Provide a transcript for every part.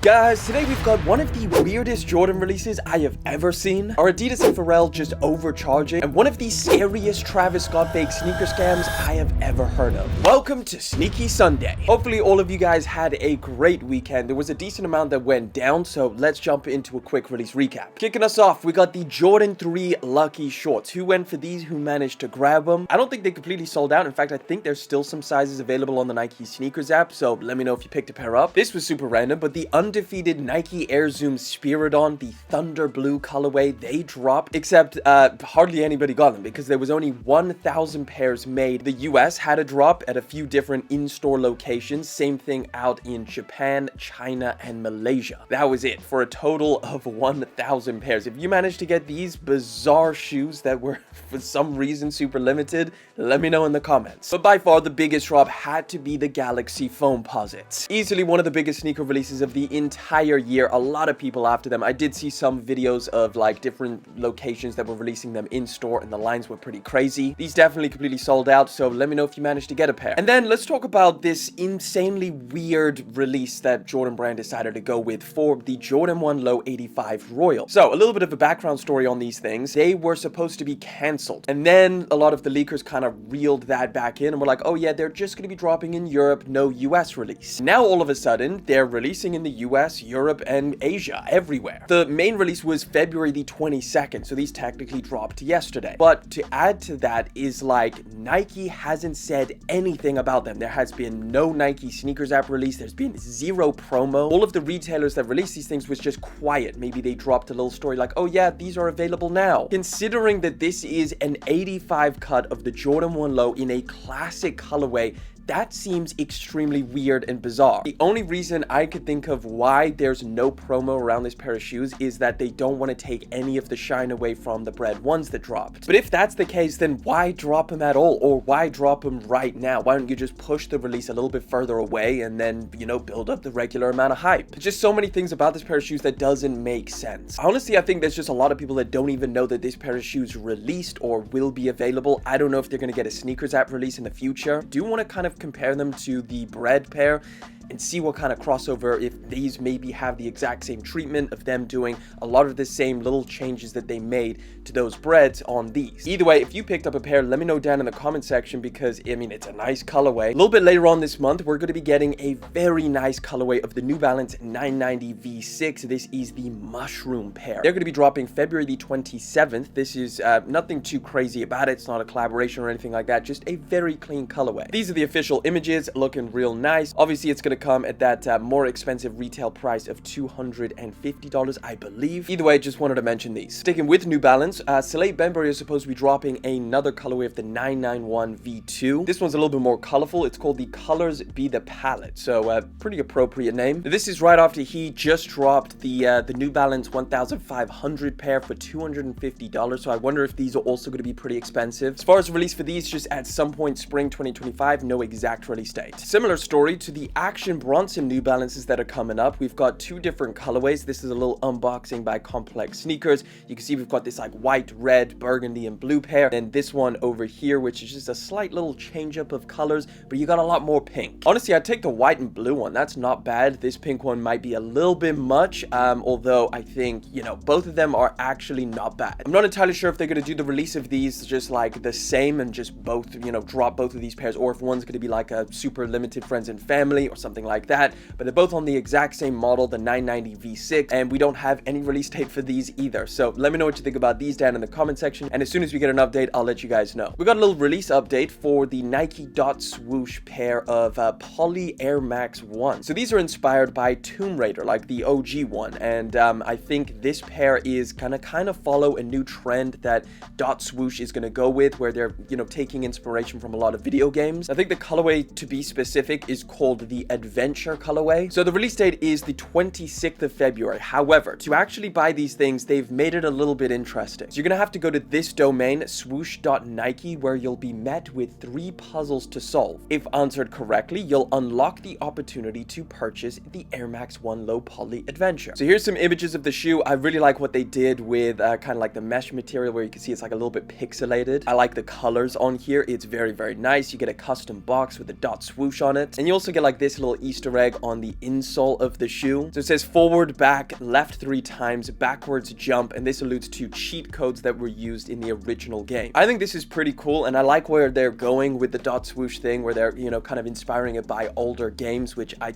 Guys, today we've got one of the weirdest Jordan releases I have ever seen. Our Adidas and Pharrell just overcharging, and one of the scariest Travis Scott fake sneaker scams I have ever heard of. Welcome to Sneaky Sunday. Hopefully all of you guys had a great weekend. There was a decent amount that went down, so let's jump into a quick release recap. Kicking us off, we got the Jordan 3 Lucky Shorts. Who went for these? Who managed to grab them? I don't think they completely sold out. In fact, I think there's still some sizes available on the Nike sneakers app, so let me know if you picked a pair up. This was super random, but the undefeated Nike Air Zoom Spiridon, the Thunder Blue colorway, they dropped, except hardly anybody got them because there was only 1,000 pairs made. The US had a drop at a few different in-store locations, same thing out in Japan, China, and Malaysia. That was it for a total of 1,000 pairs. If you managed to get these bizarre shoes that were for some reason super limited, let me know in the comments. But by far the biggest drop had to be the Galaxy Foamposites. Easily one of the biggest sneaker releases of the entire year. A lot of people after them. I did see some videos of like different locations that were releasing them in store, and the lines were pretty crazy. These definitely completely sold out, so let me know if you managed to get a pair. And then let's talk about this insanely weird release that Jordan Brand decided to go with for the Jordan 1 Low 85 Royal. So a little bit of a background story on these things. They were supposed to be cancelled, and then a lot of the leakers kind of reeled that back in and were like, oh yeah, they're just going to be dropping in Europe, no US release. Now all of a sudden they're releasing in the US, Europe, and Asia, everywhere. The main release was February the 22nd, so these technically dropped yesterday. But to add to that is like Nike hasn't said anything about them. There has been no Nike sneakers app release. There's been zero promo. All of the retailers that released these things was just quiet. Maybe they dropped a little story like, oh yeah, these are available now. Considering that this is an 85 cut of the Jordan 1 Low in a classic colorway, that seems extremely weird and bizarre. The only reason I could think of why there's no promo around this pair of shoes is that they don't want to take any of the shine away from the Bread ones that dropped. But if that's the case, then why drop them at all? Or why drop them right now? Why don't you just push the release a little bit further away and then, you know, build up the regular amount of hype? There's just so many things about this pair of shoes that doesn't make sense. Honestly, I think there's just a lot of people that don't even know that this pair of shoes released or will be available. I don't know if they're going to get a sneakers app release in the future. Do want to kind of compare them to the Bread pair and see what kind of crossover, if these maybe have the exact same treatment of them doing a lot of the same little changes that they made to those Breads on these. Either way, if you picked up a pair, let me know down in the comment section because, I mean, it's a nice colorway. A little bit later on this month, we're going to be getting a very nice colorway of the New Balance 990 V6. This is the Mushroom pair. They're going to be dropping February the 27th. This is nothing too crazy about it. It's not a collaboration or anything like that, just a very clean colorway. These are the official images, looking real nice. Obviously, it's going to come at that more expensive retail price of $250, I believe. Either way, just wanted to mention these. Sticking with New Balance, Soleil Benbury is supposed to be dropping another colorway of the 991 V2. This one's a little bit more colorful. It's called the Colors Be the Palette, so pretty appropriate name. This is right after he just dropped the New Balance 1500 pair for $250, so I wonder if these are also going to be pretty expensive. As far as release for these, just at some point spring 2025, no exact release date. Similar story to the Action Bronson New Balances that are coming up. We've got two different colorways. This is a little unboxing by Complex Sneakers. You can see we've got this like white, red, burgundy, and blue pair, and this one over here, which is just a slight little change up of colors, but you got a lot more pink. Honestly, I'd take the white and blue one. That's not bad. This pink one might be a little bit much, although I think, you know, both of them are actually not bad. I'm not entirely sure if they're going to do the release of these just like the same and just both, you know, drop both of these pairs, or if one's going to be like a super limited friends and family or something like that. But they're both on the exact same model, the 990 V6, and we don't have any release date for these either. So let me know what you think about these down in the comment section, and as soon as we get an update, I'll let you guys know. We got a little release update for the Nike Dot Swoosh pair of Poly Air Max 1. So these are inspired by Tomb Raider, like the OG one, and I think this pair is gonna kind of follow a new trend that Dot Swoosh is gonna go with, where they're, you know, taking inspiration from a lot of video games. I think the colorway, to be specific, is called the Adventure colorway. So the release date is the 26th of February. However, to actually buy these things, they've made it a little bit interesting. So you're gonna have to go to this domain, swoosh.nike, where you'll be met with 3 puzzles to solve. If answered correctly, you'll unlock the opportunity to purchase the Air Max 1 Low Poly Adventure. So here's some images of the shoe. I really like what they did with kind of like the mesh material, where you can see it's like a little bit pixelated. I like the colors on here. It's very, very nice. You get a custom box with a Dot Swoosh on it, and you also get like this little little Easter egg on the insole of the shoe. So it says forward, back, left 3 times, backwards jump, and this alludes to cheat codes that were used in the original game. I think this is pretty cool, and I like where they're going with the dot swoosh thing, where they're, you know, kind of inspiring it by older games, which I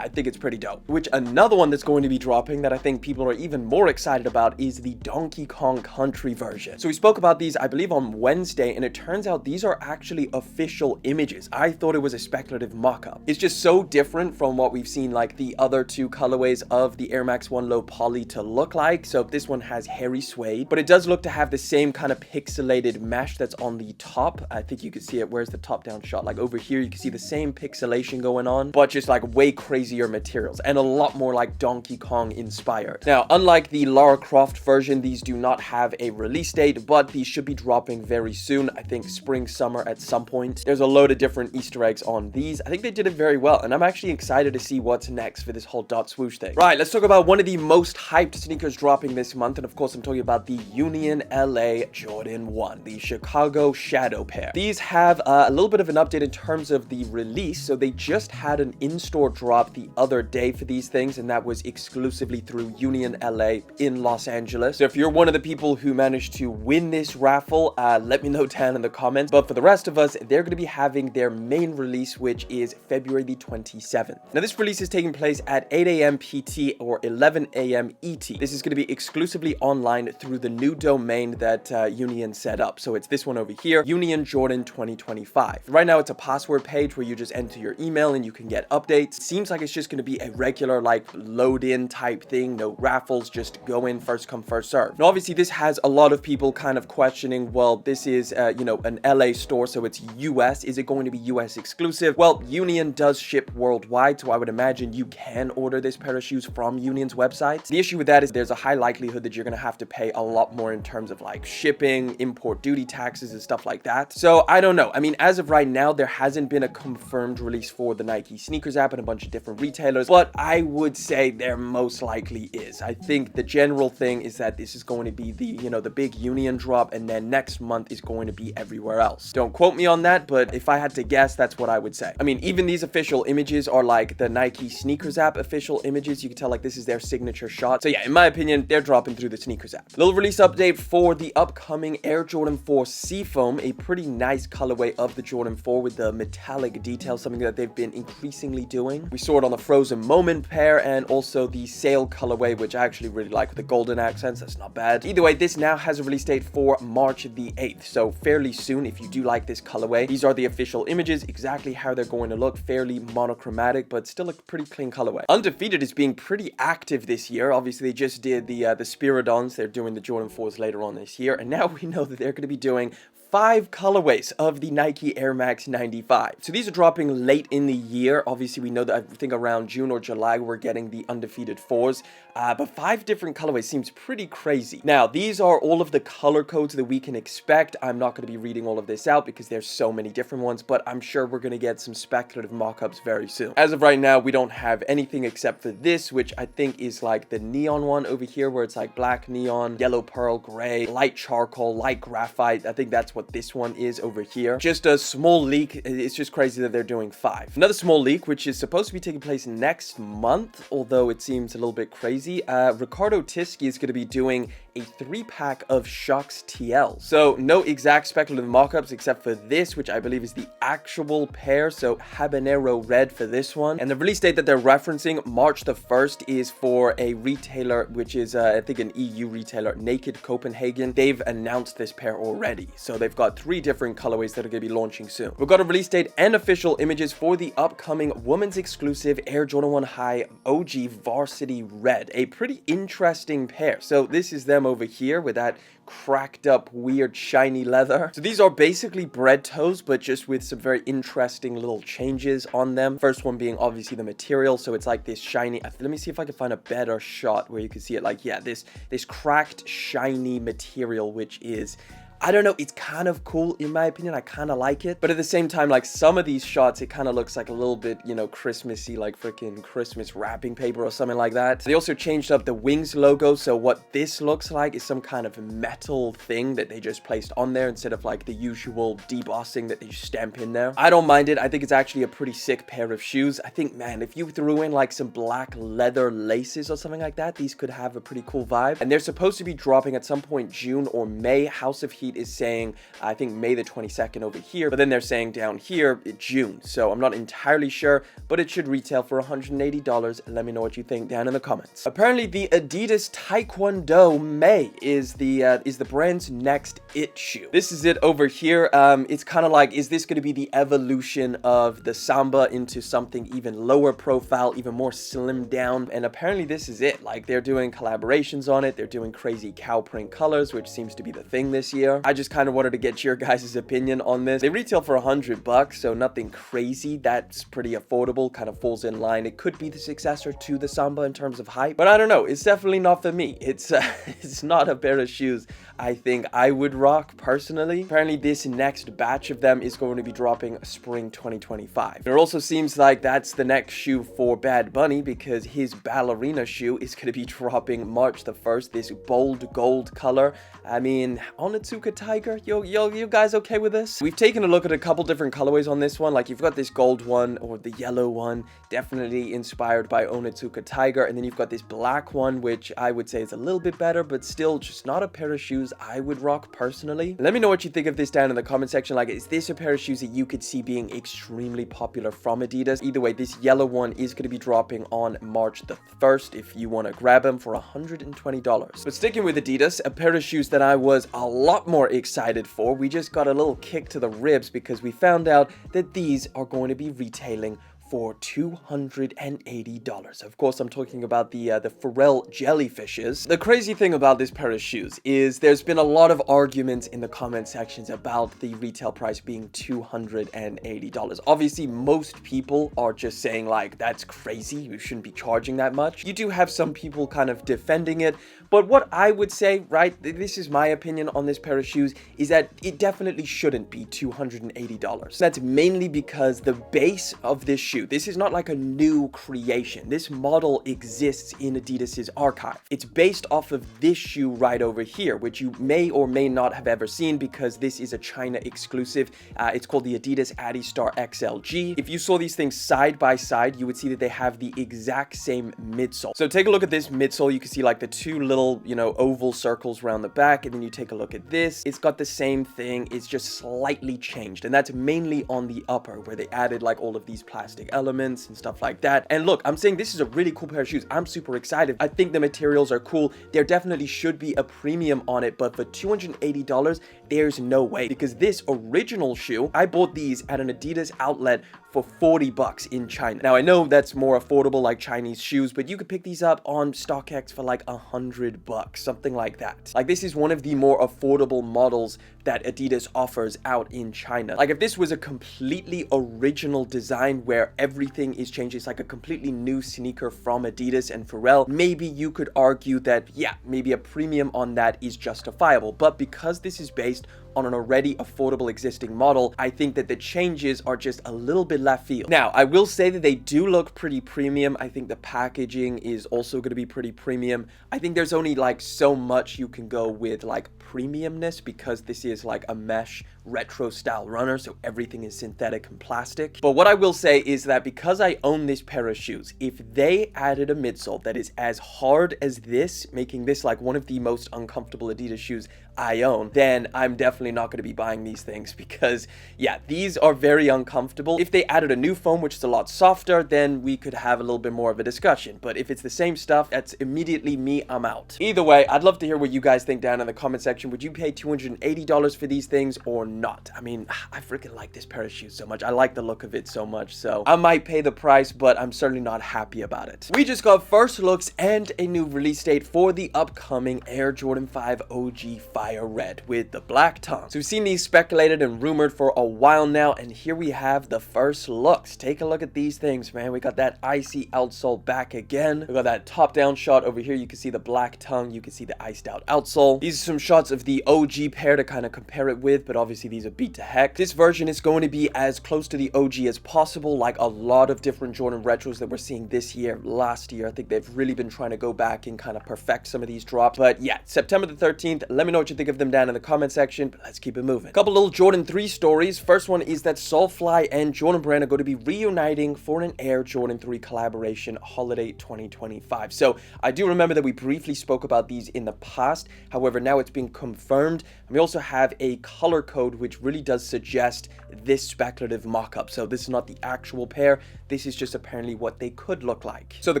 think it's pretty dope. Which another one that's going to be dropping that I think people are even more excited about is the Donkey Kong Country version. So we spoke about these, I believe, on Wednesday, and it turns out these are actually official images. I thought it was a speculative mock-up. It's just so different from what we've seen like the other 2 colorways of the Air Max 1 Low Poly to look like. So this one has hairy suede, but it does look to have the same kind of pixelated mesh that's on the top. I think you can see it. Where's the top down shot? Like over here, you can see the same pixelation going on, but just like way crazier materials and a lot more like Donkey Kong inspired. Now, unlike the Lara Croft version, these do not have a release date, but these should be dropping very soon. I think spring, summer at some point. There's a load of different Easter eggs on these. I think they did it very well, and I'm actually excited to see what's next for this whole dot swoosh thing. Right, let's talk about one of the most hyped sneakers dropping this month, and of course I'm talking about the Union LA Jordan 1, the Chicago Shadow pair. These have a little bit of an update in terms of the release. So they just had an in-store drop the other day for these things, and that was exclusively through Union LA in Los Angeles. So if you're one of the people who managed to win this raffle, let me know down in the comments. But for the rest of us, they're going to be having their main release, which is February the 27th. Now this release is taking place at 8 a.m. PT or 11 a.m. ET. This is going to be exclusively online through the new domain that Union set up. So it's this one over here, Union Jordan 2025. Right now it's a password page where you just enter your email and you can get updates. Seems like it's just going to be a regular like load in type thing, no raffles, just go in, first come first serve. Now obviously this has a lot of people kind of questioning, well, this is you know, an LA store, so it's US. Is it going to be US exclusive? Well, Union does ship worldwide, so I would imagine you can order this pair of shoes from Union's website. The issue with that is there's a high likelihood that you're going to have to pay a lot more in terms of like shipping, import duty taxes and stuff like that. So I don't know. I mean, as of right now, there hasn't been a confirmed release for the Nike sneakers app and a bunch of different retailers, but I would say there most likely is. I think the general thing is that this is going to be the, you know, the big Union drop, and then next month is going to be everywhere else. Don't quote me on that, but if I had to guess, that's what I would say. I mean, even these official images are like the Nike sneakers app official images. You can tell like this is their signature shot. So yeah, in my opinion, they're dropping through the sneakers app. Little release update for the upcoming Air Jordan 4 Seafoam, a pretty nice colorway of the Jordan 4 with the metallic detail, something that they've been increasingly doing. We saw it on the Frozen Moment pair and also the Sail colorway, which I actually really like with the golden accents. That's not bad. Either way, this now has a release date for March the 8th, so fairly soon if you do like this colorway. These are the official images, exactly how they're going to look, fairly monochromatic, but still a pretty clean colorway. Undefeated is being pretty active this year. Obviously, they just did the Spiridons. They're doing the Jordan 4s later on this year, and now we know that they're going to be doing 5 colorways of the Nike Air Max 95. So these are dropping late in the year. Obviously, we know that I think around June or July, we're getting the undefeated 4s. But 5 different colorways seems pretty crazy. Now, these are all of the color codes that we can expect. I'm not going to be reading all of this out because there's so many different ones, but I'm sure we're going to get some speculative mock-ups very soon. As of right now, we don't have anything except for this, which I think is like the neon one over here, where it's like black neon, yellow pearl, gray, light charcoal, light graphite. I think that's what this one is over here. Just a small leak. It's just crazy that they're doing 5. Another small leak, which is supposed to be taking place next month, although it seems a little bit crazy. Ricardo Tisci is going to be doing a 3-pack of Shocks TL. So no exact speculative mock-ups except for this, which I believe is the actual pair. So Habanero Red for this one. And the release date that they're referencing, March the 1st, is for a retailer, which is I think an EU retailer, Naked Copenhagen. They've announced this pair already. So they've got 3 different colorways that are going to be launching soon. We've got a release date and official images for the upcoming women's exclusive Air Jordan 1 High OG Varsity Red. A pretty interesting pair. So this is them over here with that cracked up weird shiny leather. So these are basically bread toes, but just with some very interesting little changes on them. First one being obviously the material, so it's like this shiny, let me see if I can find a better shot where you can see it. Like, yeah, this cracked shiny material, which is I don't know, it's kind of cool in my opinion. I kind of like it, but at the same time, like some of these shots, it kind of looks like a little bit, you know, Christmassy, like freaking Christmas wrapping paper or something like that. They also changed up the Wings logo, so what this looks like is some kind of metal thing that they just placed on there instead of like the usual debossing that they stamp in there. I don't mind it. I think it's actually a pretty sick pair of shoes. I think, man, if you threw in like some black leather laces or something like that, these could have a pretty cool vibe. And they're supposed to be dropping at some point June or May. House of Heat is saying, I think May the 22nd over here, but then they're saying down here June. So I'm not entirely sure, but it should retail for $180. Let me know what you think down in the comments. Apparently the Adidas Taekwondo May is the brand's next it shoe. This is it over here. It's kind of like, is this going to be the evolution of the Samba into something even lower profile, even more slimmed down? And apparently this is it. Like, they're doing collaborations on it. They're doing crazy cow print colors, which seems to be the thing this year. I just kind of wanted to get your guys' opinion on this. They retail for $100, so nothing crazy. That's pretty affordable, kind of falls in line. It could be the successor to the Samba in terms of hype, but I don't know. It's definitely not for me. It's not a pair of shoes I think I would rock personally. Apparently this next batch of them is going to be dropping spring 2025. It also seems like that's the next shoe for Bad Bunny, because his ballerina shoe is going to be dropping March the 1st, this bold gold color. I mean, Onitsuka Tiger, you guys okay with this? We've taken a look at a couple different colorways on this one. Like, you've got this gold one or the yellow one, definitely inspired by Onitsuka Tiger, and then you've got this black one, which I would say is a little bit better, but still just not a pair of shoes I would rock personally. Let me know what you think of this down in the comment section. Like, is this a pair of shoes that you could see being extremely popular from Adidas? Either way, this yellow one is going to be dropping on March the 1st if you want to grab them for $120. But sticking with Adidas, a pair of shoes that I was a lot more excited for. We just got a little kick to the ribs because we found out that these are going to be retailing for $280. Of course, I'm talking about the Pharrell jellyfishes. The crazy thing about this pair of shoes is there's been a lot of arguments in the comment sections about the retail price being $280. Obviously, most people are just saying, like, that's crazy, you shouldn't be charging that much. You do have some people kind of defending it, but what I would say, right, this is my opinion on this pair of shoes, is that it definitely shouldn't be $280. That's mainly because the base of this shoe, this is not like a new creation. This model exists in Adidas's archive. It's based off of this shoe right over here, which you may or may not have ever seen because this is a China exclusive. It's called the Adidas Adistar XLG. If you saw these things side by side, you would see that they have the exact same midsole. So take a look at this midsole. You can see like the two little, you know, oval circles around the back, and then you take a look at this. It's got the same thing. It's just slightly changed, and that's mainly on the upper where they added like all of these plastic elements and stuff like that. And look, I'm saying this is a really cool pair of shoes. I'm super excited. I think the materials are cool. There definitely should be a premium on it, but for $280, there's no way, because this original shoe, I bought these at an Adidas outlet for $40 in China. Now, I know that's more affordable, like Chinese shoes, but you could pick these up on StockX for like $100, something like that. Like, this is one of the more affordable models that Adidas offers out in China. Like, if this was a completely original design where everything is changed, it's like a completely new sneaker from Adidas and Pharrell, maybe you could argue that, yeah, maybe a premium on that is justifiable. But because this is based on an already affordable existing model, I think that the changes are just a little bit left field. Now, I will say that they do look pretty premium. I think the packaging is also going to be pretty premium. I think there's only like so much you can go with like premiumness, because this is like a mesh retro style runner, so everything is synthetic and plastic. But what I will say is that because I own this pair of shoes, if they added a midsole that is as hard as this, making this like one of the most uncomfortable Adidas shoes I own, then I'm definitely not going to be buying these things, because yeah, these are very uncomfortable. If they added a new foam, which is a lot softer, then we could have a little bit more of a discussion. But if it's the same stuff, that's immediately me, I'm out. Either way, I'd love to hear what you guys think down in the comment section. Would you pay $280 for these things or not? I mean, I freaking like this pair of shoes so much. I like the look of it so much, so I might pay the price, but I'm certainly not happy about it. We just got first looks and a new release date for the upcoming Air Jordan 5 OG Fire Red with the black tongue. So we've seen these speculated and rumored for a while now, and here we have the first looks. Take a look at these things, man. We got that icy outsole back again. We got that top-down shot over here. You can see the black tongue. You can see the iced out outsole. These are some shots of the OG pair to kind of compare it with, but obviously these are beat to heck. This version is going to be as close to the OG as possible, like a lot of different Jordan retros that we're seeing this year, last year. I think they've really been trying to go back and kind of perfect some of these drops. But yeah, September the 13th. Let me know what you think of them down in the comment section, but let's keep it moving. A couple little Jordan 3 stories. First one is that Soulfly and Jordan Brand are going to be reuniting for an Air Jordan 3 collaboration holiday 2025. So I do remember that we briefly spoke about these in the past. However, now it's been confirmed. And we also have a color code which really does suggest this speculative mock-up. So this is not the actual pair. This is just apparently what they could look like. So the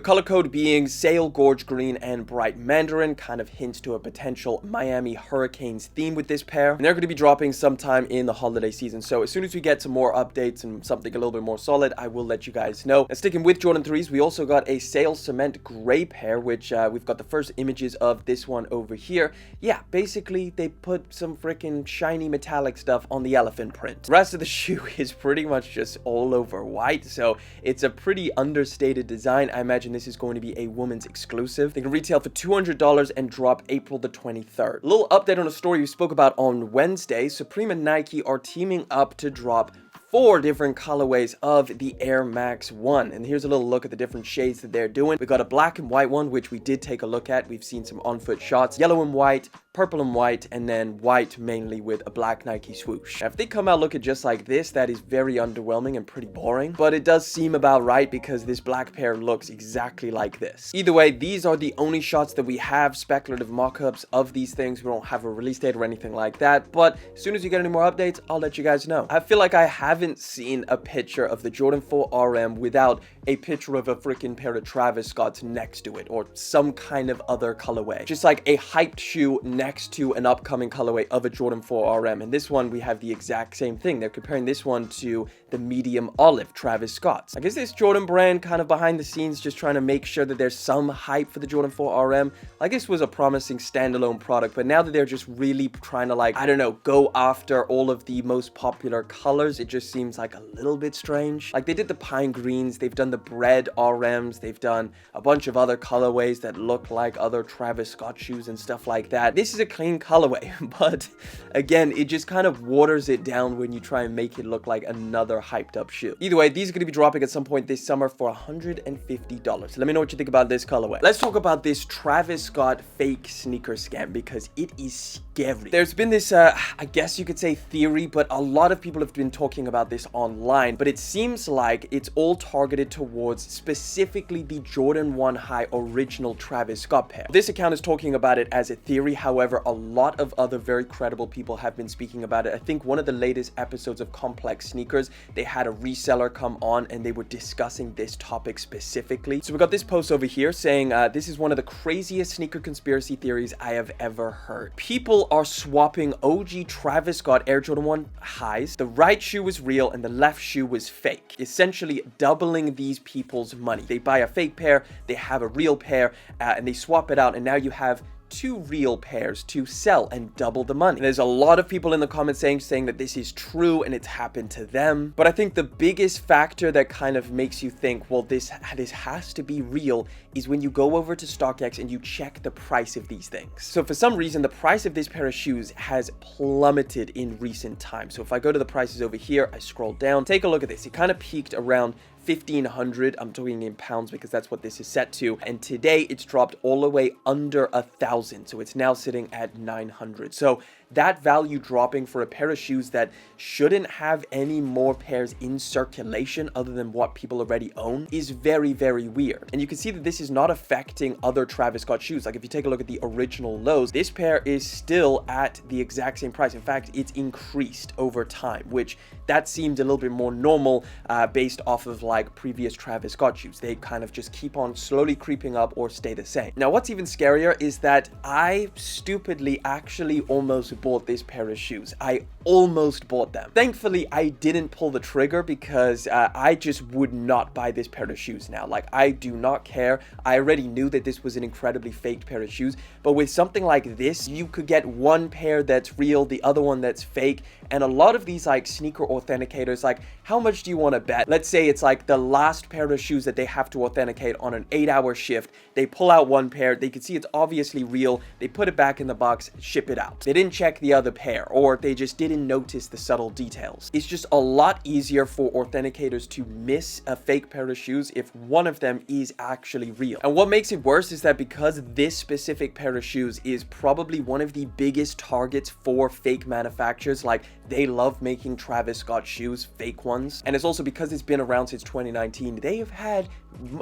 color code being Sail Gorge Green and Bright Mandarin kind of hints to a potential Miami Hurricanes theme with this pair. And they're going to be dropping sometime in the holiday season. So as soon as we get some more updates and something a little bit more solid, I will let you guys know. And sticking with Jordan 3s, we also got a Sail Cement Gray pair, which we've got the first images of this one over here. Yeah, basically they put some freaking shiny metallic stuff on the elephant print. The rest of the shoe is pretty much just all over white, so it's a pretty understated design. I imagine this is going to be a woman's exclusive. They can retail for $200 and drop April the 23rd. A little update on a story we spoke about on Wednesday. Supreme and Nike are teaming up to drop 4 different colorways of the Air Max 1. And here's a little look at the different shades that they're doing. We got a black and white one, which we did take a look at. We've seen some on-foot shots. Yellow and white, purple and white, and then white mainly with a black Nike swoosh. Now, if they come out looking just like this, that is very underwhelming and pretty boring. But it does seem about right because this black pair looks exactly like this. Either way, these are the only shots that we have, speculative mock-ups of these things. We don't have a release date or anything like that. But as soon as you get any more updates, I'll let you guys know. I feel like I haven't seen a picture of the Jordan 4 RM without a picture of a freaking pair of Travis Scotts next to it, or some kind of other colorway. Just like a hyped shoe next to an upcoming colorway of a Jordan 4 RM. And this one, we have the exact same thing. They're comparing this one to the medium olive Travis Scott's. I guess this Jordan Brand kind of behind the scenes just trying to make sure that there's some hype for the Jordan 4 RM. Like, this was a promising standalone product, but now that they're just really trying to, like, I don't know, go after all of the most popular colors, it just seems like a little bit strange. Like, they did the pine greens, they've done the bread RMs, they've done a bunch of other colorways that look like other Travis Scott shoes and stuff like that. This is a clean colorway, but again, it just kind of waters it down when you try and make it look like another hyped up shoe. Either way, these are going to be dropping at some point this summer for $150. Let me know what you think about this colorway. Let's talk about this Travis Scott fake sneaker scam, because it is scary. There's been this, I guess you could say theory, but a lot of people have been talking about this online, but it seems like it's all targeted towards specifically the Jordan 1 High original Travis Scott pair. This account is talking about it as a theory. However, a lot of other very credible people have been speaking about it. I think one of the latest episodes of Complex Sneakers, they had a reseller come on and they were discussing this topic specifically. So we got this post over here saying, this is one of the craziest sneaker conspiracy theories I have ever heard. People are swapping OG Travis Scott Air Jordan 1 Highs. The right shoe was real and the left shoe was fake, essentially doubling these people's money. They buy a fake pair, they have a real pair, and they swap it out, and now you have 2 real pairs to sell and double the money. And there's a lot of people in the comments saying that this is true and it's happened to them. But I think the biggest factor that kind of makes you think, well, this has to be real, is when you go over to StockX and you check the price of these things. So for some reason, the price of this pair of shoes has plummeted in recent times. So if I go to the prices over here, I scroll down, take a look at this. It kind of peaked around 1,500. I'm talking in pounds because that's what this is set to. And today it's dropped all the way under 1,000. So it's now sitting at 900. So that value dropping for a pair of shoes that shouldn't have any more pairs in circulation other than what people already own is very, very weird. And you can see that this is not affecting other Travis Scott shoes. Like, if you take a look at the original lows, this pair is still at the exact same price. In fact, it's increased over time, which that seemed a little bit more normal based off of like previous Travis Scott shoes. They kind of just keep on slowly creeping up or stay the same. Now, what's even scarier is that I stupidly actually almost bought this pair of shoes. I almost bought them. Thankfully, I didn't pull the trigger because I just would not buy this pair of shoes now. Like, I do not care. I already knew that this was an incredibly faked pair of shoes, but with something like this, you could get one pair that's real, the other one that's fake, and a lot of these like sneaker authenticators, like, how much do you want to bet? Let's say it's like the last pair of shoes that they have to authenticate on an 8-hour shift. They pull out one pair, they can see it's obviously real, they put it back in the box, ship it out. They didn't check the other pair, or they just didn't notice the subtle details. It's just a lot easier for authenticators to miss a fake pair of shoes if one of them is actually real. And what makes it worse is that because this specific pair of shoes is probably one of the biggest targets for fake manufacturers, like they love making Travis Scott shoes, fake ones, and it's also because it's been around since 2019, they have had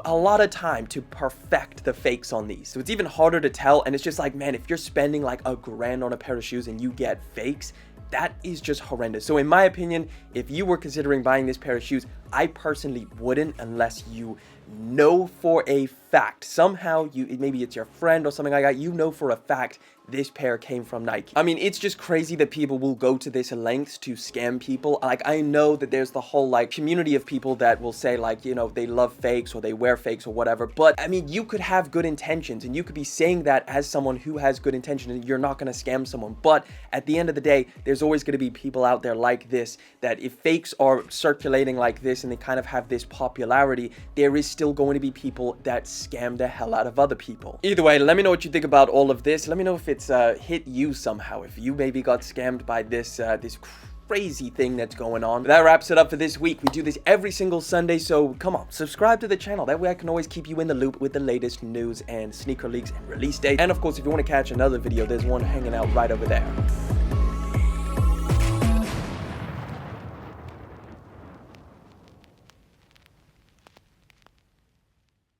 a lot of time to perfect the fakes on these. So it's even harder to tell, and it's just like, man, if you're spending like $1,000 on a pair of shoes and you get fakes, that is just horrendous. So in my opinion, if you were considering buying this pair of shoes, I personally wouldn't unless you know for a fact, somehow maybe it's your friend or something like that, you know for a fact this pair came from Nike. I mean, it's just crazy that people will go to this lengths to scam people. Like, I know that there's the whole like community of people that will say like, you know, they love fakes or they wear fakes or whatever, but I mean, you could have good intentions and you could be saying that as someone who has good intentions and you're not going to scam someone, but at the end of the day, there's always going to be people out there like this, that if fakes are circulating like this and they kind of have this popularity, there is still going to be people that scam the hell out of other people. Either way, let me know what you think about all of this. Let me know if it's hit you somehow, if you maybe got scammed by this this crazy thing that's going on. But that wraps it up for this week. We do this every single Sunday, so come on, subscribe to the channel. That way I can always keep you in the loop with the latest news and sneaker leaks and release dates. And of course, if you want to catch another video, there's one hanging out right over there.